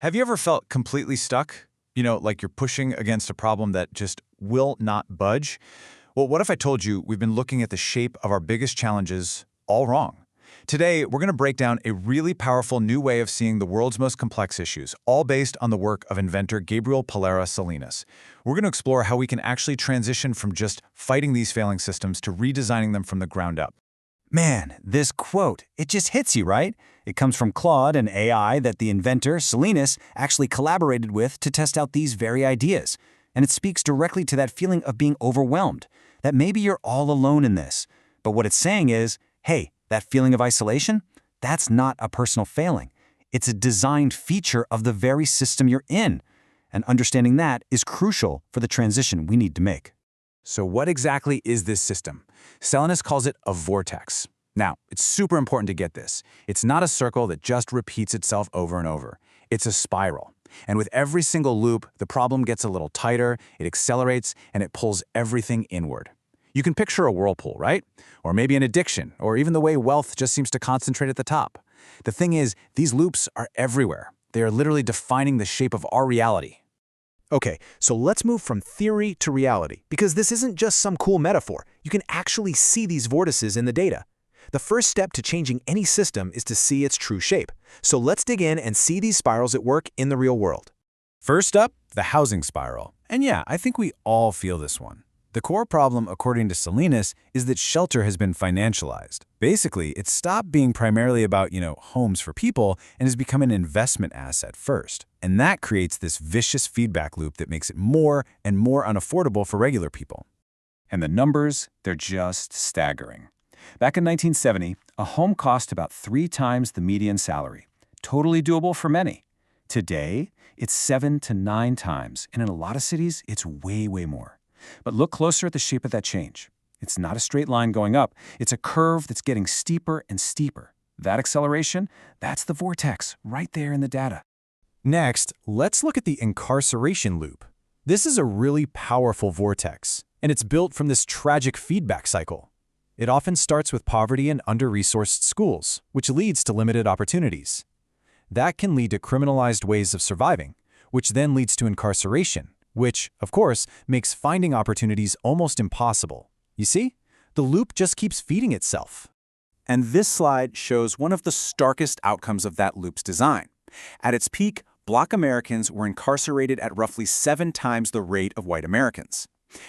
Have you ever felt completely stuck? Like you're pushing against a problem that just will not budge? Well, what if I told you we've been looking at the shape of our biggest challenges all wrong? Today, we're going to break down a really powerful new way of seeing the world's most complex issues, all based on the work of inventor Gabriel Palera Salinas. We're going to explore how we can actually transition from just fighting these failing systems to redesigning them from the ground up. Man, this quote, it just hits you, right? It comes from Claude, an AI that the inventor, Salinas, actually collaborated with to test out these very ideas. And it speaks directly to that feeling of being overwhelmed, that maybe you're all alone in this. But what it's saying is, hey, that feeling of isolation, that's not a personal failing. It's a designed feature of the very system you're in. And understanding that is crucial for the transition we need to make. So what exactly is this system? Salinas calls it a vortex. Now, it's super important to get this. It's not a circle that just repeats itself over and over. It's a spiral. And with every single loop, the problem gets a little tighter, it accelerates, and it pulls everything inward. You can picture a whirlpool, right? Or maybe an addiction, or even the way wealth just seems to concentrate at the top. The thing is, these loops are everywhere. They are literally defining the shape of our reality. Okay, so let's move from theory to reality, because this isn't just some cool metaphor. You can actually see these vortices in the data. The first step to changing any system is to see its true shape. So let's dig in and see these spirals at work in the real world. First up, the housing spiral. And yeah, I think we all feel this one. The core problem, according to Salinas, is that shelter has been financialized. Basically, it's stopped being primarily about, homes for people and has become an investment asset first. And that creates this vicious feedback loop that makes it more and more unaffordable for regular people. And the numbers, they're just staggering. Back in 1970, a home cost about 3 times the median salary. Totally doable for many. Today, it's 7 to 9 times, and in a lot of cities, it's way, way more. But look closer at the shape of that change. It's not a straight line going up. It's a curve that's getting steeper and steeper. That acceleration, that's the vortex right there in the data. Next, let's look at the incarceration loop. This is a really powerful vortex, and it's built from this tragic feedback cycle. It often starts with poverty and under-resourced schools, which leads to limited opportunities. That can lead to criminalized ways of surviving, which then leads to incarceration, which, of course, makes finding opportunities almost impossible. You see? The loop just keeps feeding itself. And this slide shows one of the starkest outcomes of that loop's design. At its peak, Black Americans were incarcerated at roughly 7 times the rate of white Americans.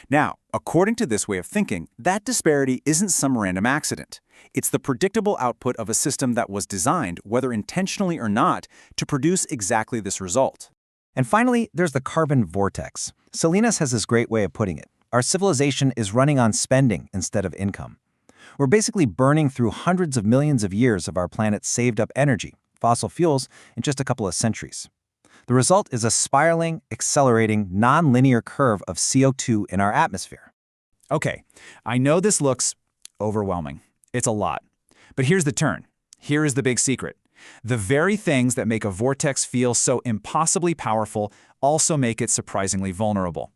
Now, according to this way of thinking, that disparity isn't some random accident. It's the predictable output of a system that was designed, whether intentionally or not, to produce exactly this result. And finally, there's the carbon vortex. Salinas has this great way of putting it. Our civilization is running on spending instead of income. We're basically burning through hundreds of millions of years of our planet's saved-up energy, fossil fuels, in just a couple of centuries. The result is a spiraling, accelerating, non-linear curve of CO2 in our atmosphere. Okay, I know this looks overwhelming. It's a lot. But here's the turn. Here is the big secret. The very things that make a vortex feel so impossibly powerful also make it surprisingly vulnerable.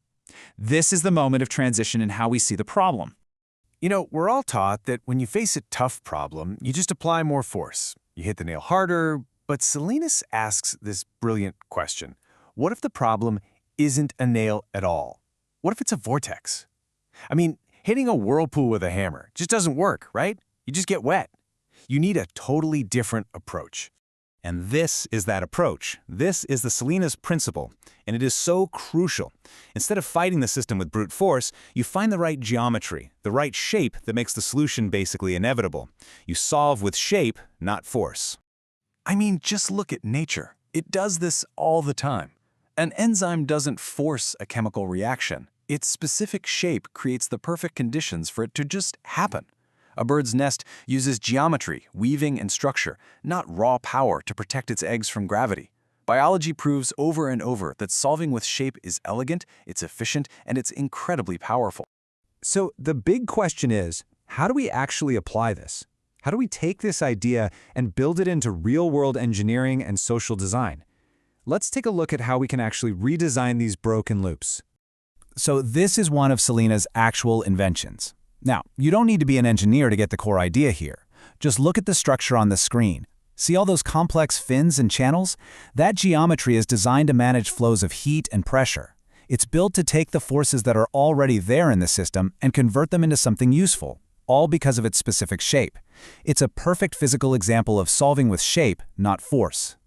This is the moment of transition in how we see the problem. We're all taught that when you face a tough problem, you just apply more force. You hit the nail harder, but Salinas asks this brilliant question. What if the problem isn't a nail at all? What if it's a vortex? Hitting a whirlpool with a hammer just doesn't work, right? You just get wet. You need a totally different approach. And this is that approach. This is the Salinas principle, and it is so crucial. Instead of fighting the system with brute force, you find the right geometry, the right shape that makes the solution basically inevitable. You solve with shape, not force. Just look at nature. It does this all the time. An enzyme doesn't force a chemical reaction. Its specific shape creates the perfect conditions for it to just happen. A bird's nest uses geometry, weaving, and structure, not raw power to protect its eggs from gravity. Biology proves over and over that solving with shape is elegant, it's efficient, and it's incredibly powerful. So the big question is, how do we actually apply this? How do we take this idea and build it into real-world engineering and social design? Let's take a look at how we can actually redesign these broken loops. So this is one of Salinas' actual inventions. Now, you don't need to be an engineer to get the core idea here. Just look at the structure on the screen. See all those complex fins and channels? That geometry is designed to manage flows of heat and pressure. It's built to take the forces that are already there in the system and convert them into something useful, all because of its specific shape. It's a perfect physical example of solving with shape, not force.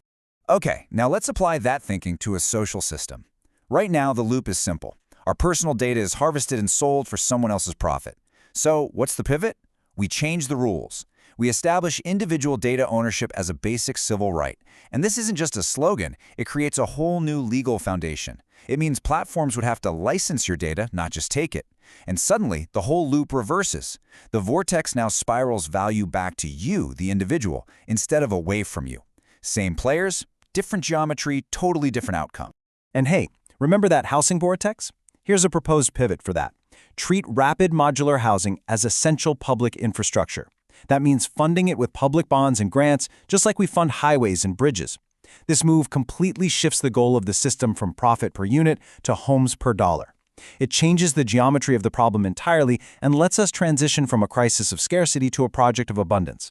Okay, now let's apply that thinking to a social system. Right now, the loop is simple. Our personal data is harvested and sold for someone else's profit. So, what's the pivot? We change the rules. We establish individual data ownership as a basic civil right. And this isn't just a slogan, it creates a whole new legal foundation. It means platforms would have to license your data, not just take it. And suddenly, the whole loop reverses. The vortex now spirals value back to you, the individual, instead of away from you. Same players, different geometry, totally different outcome. And hey, remember that housing vortex? Here's a proposed pivot for that. Treat rapid modular housing as essential public infrastructure. That means funding it with public bonds and grants, just like we fund highways and bridges. This move completely shifts the goal of the system from profit per unit to homes per dollar. It changes the geometry of the problem entirely and lets us transition from a crisis of scarcity to a project of abundance.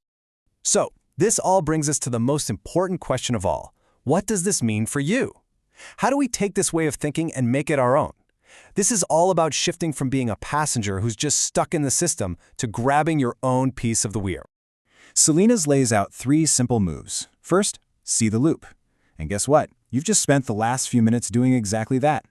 So, this all brings us to the most important question of all. What does this mean for you? How do we take this way of thinking and make it our own? This is all about shifting from being a passenger who's just stuck in the system to grabbing your own piece of the wheel. Salinas lays out 3 simple moves. First, see the loop. And guess what? You've just spent the last few minutes doing exactly that.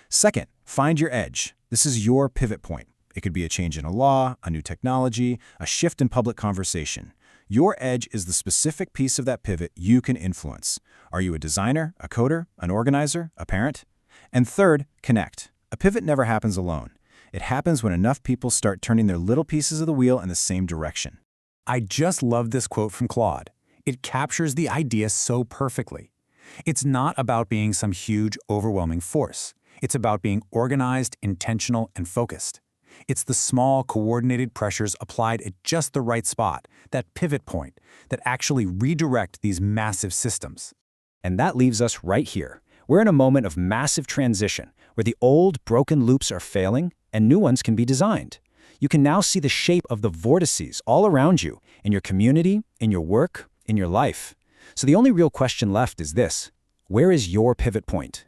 Second, find your edge. This is your pivot point. It could be a change in a law, a new technology, a shift in public conversation. Your edge is the specific piece of that pivot you can influence. Are you a designer, a coder, an organizer, a parent? And third, connect. A pivot never happens alone. It happens when enough people start turning their little pieces of the wheel in the same direction. I just love this quote from Claude. It captures the idea so perfectly. It's not about being some huge, overwhelming force. It's about being organized, intentional, and focused. It's the small, coordinated pressures applied at just the right spot, that pivot point, that actually redirect these massive systems. And that leaves us right here. We're in a moment of massive transition, where the old, broken loops are failing and new ones can be designed. You can now see the shape of the vortices all around you, in your community, in your work, in your life. So the only real question left is this: where is your pivot point?